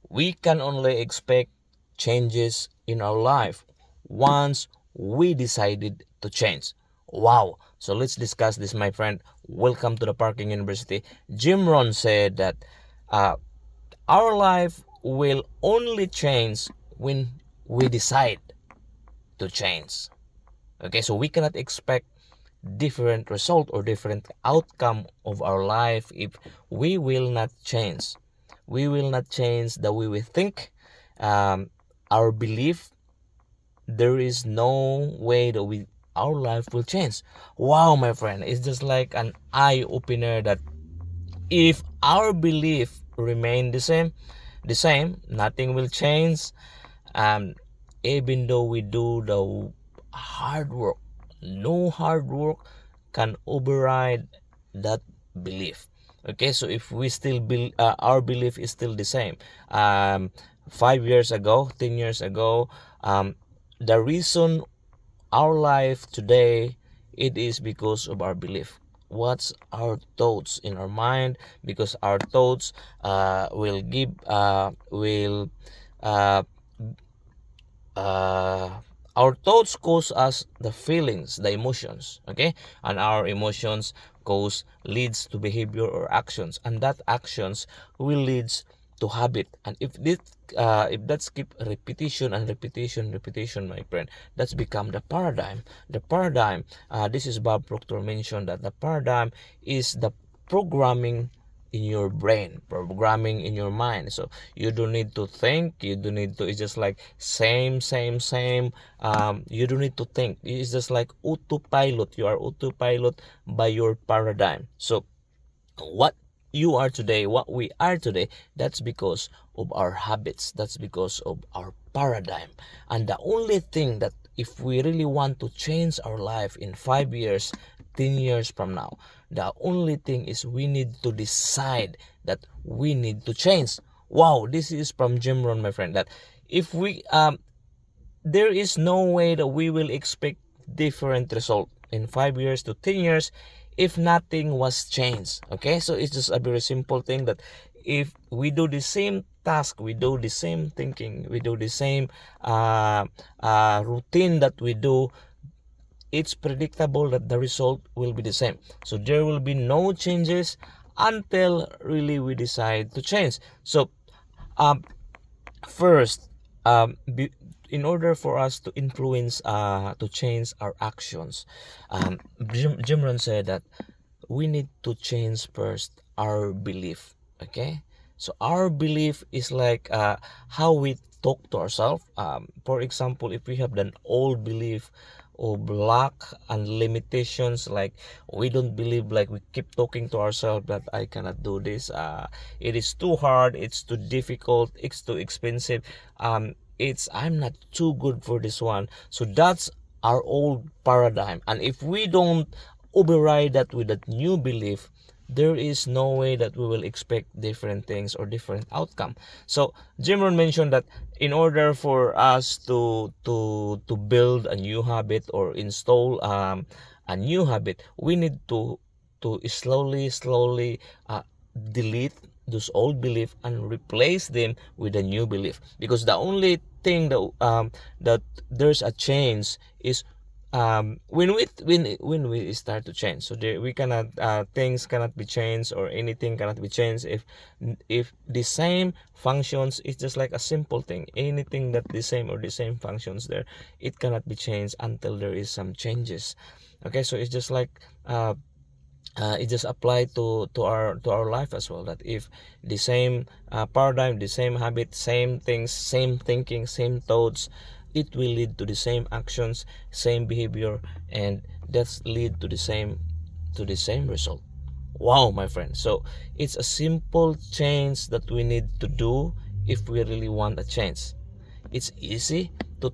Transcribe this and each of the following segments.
We can only expect changes in our life once we decided to change. Wow. So let's discuss this, my friend. Welcome to the Parking University. Jim Rohn said that uh, our life will only change when we decide to change. Okay, so we cannot expect different result or different outcome of our life if we will not change. We will not change the way we think, our belief. There is no way that our life will change. Wow, my friend, it's just like an eye opener that if our belief remain the same, nothing will change. um Even though we do the hard work, no hard work can override that belief. Okay, so if we still build, our belief is still the same, 5 years ago, 10 years ago, the reason our life today, it is because of our belief. What's our thoughts in our mind? Because our thoughts will uh, uh, our thoughts cause us the feelings, the emotions, okay, and our emotions cause leads to behavior or actions, and that actions will leads to habit. And if that's keep repetition and repetition, my friend, that's become the paradigm. The paradigm, this is Bob Proctor mentioned that the paradigm is the programming in your brain, programming in your mind. So you don't need to think, you don't need to, it's just like same. You don't need to think, it's just like autopilot. You are autopilot by your paradigm. So what you are today, what we are today, that's because of our habits, that's because of our paradigm. And the only thing that, if we really want to change our life in 5 years, 10 years from now, the only thing is we need to decide that we need to change. Wow, this is from Jim Rohn, my friend, that if we there is no way that we will expect different result in 5 years to 10 years if nothing was changed. Okay, so it's just a very simple thing that if we do the same task, we do the same thinking, we do the same routine that we do, it's predictable that the result will be the same. So there will be no changes until really we decide to change. So um, first, in order for us to influence, to change our actions, Jim Rohn said that we need to change first our belief. Okay, so our belief is like how we talk to ourselves. For example, if we have an old belief of lack and limitations, like we don't believe, like we keep talking to ourselves that I cannot do this, it is too hard, it's too difficult, it's too expensive, it's I'm not too good for this one. So that's our old paradigm, and if we don't override that with that new belief, there is no way that we will expect different things or different outcome. So Jim Rohn mentioned that in order for us to build a new habit or install a new habit, we need to slowly delete those old belief and replace them with a new belief, because the only thing that there's a change is when we start to change. So there, we cannot, things cannot be changed or anything cannot be changed if the same functions. It's just like a simple thing, anything that the same or the same functions there, it cannot be changed until there is some changes. Okay, so it's just like it just applied to our life as well, that if the same paradigm, the same habit, same things, same thinking, same thoughts, it will lead to the same actions, same behavior, and that's lead to the same result. Wow, my friend, so it's a simple change that we need to do if we really want a change. It's easy to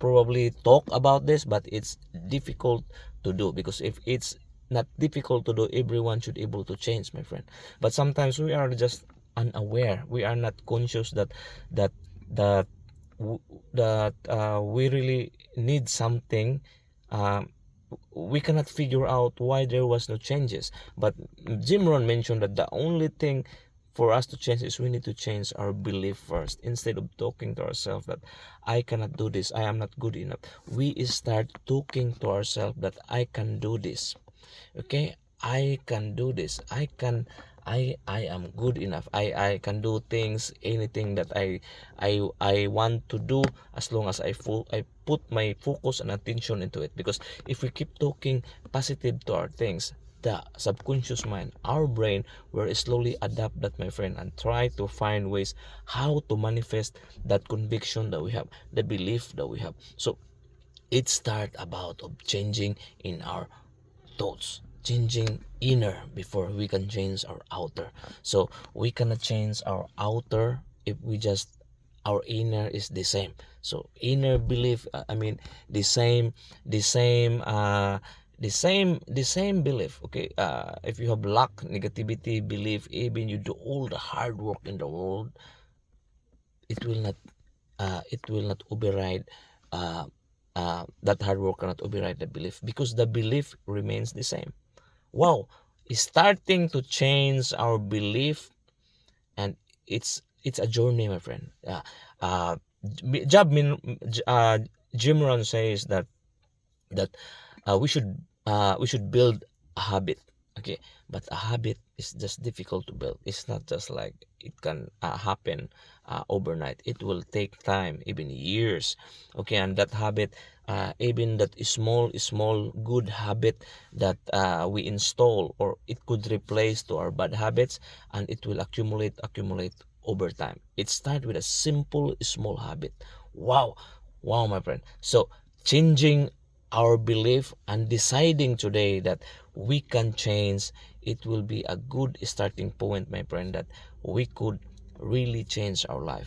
probably talk about this, but it's difficult to do, because if it's not difficult to do, everyone should able to change, my friend. But sometimes we are just unaware, we are not conscious that that we really need something. um, we cannot figure out why there was no changes. But Jim Rohn mentioned that the only thing for us to change is we need to change our belief first. Instead of talking to ourselves that I cannot do this, I am not good enough, we start talking to ourselves that I can do this. Okay, I can do this, I am good enough, I can do things, anything that I want to do, as long as I put my focus and attention into it. Because if we keep talking positive to our things, the subconscious mind, our brain, will slowly adapt that, my friend, and try to find ways how to manifest that conviction that we have, the belief that we have. So it start about of changing in our thoughts, changing inner before we can change our outer. So we cannot change our outer if we just, our inner is the same. So inner belief, I mean the same the same belief. Okay, if you have lack negativity belief, even you do all the hard work in the world, it will not override, that hard work cannot override the belief, because the belief remains the same. Wow, starting to change our belief, and it's a journey, my friend. Uh, Job Jim Rohn says that we should build a habit. Okay, but a habit is just difficult to build. It's not just like it can happen overnight. It will take time, even years. Okay, and that habit, even that small good habit that we install, or it could replace to our bad habits, and it will accumulate over time. It starts with a simple small habit. Wow, wow, my friend. So changing our belief and deciding today that we can change, it will be a good starting point, my friend, that we could really change our life.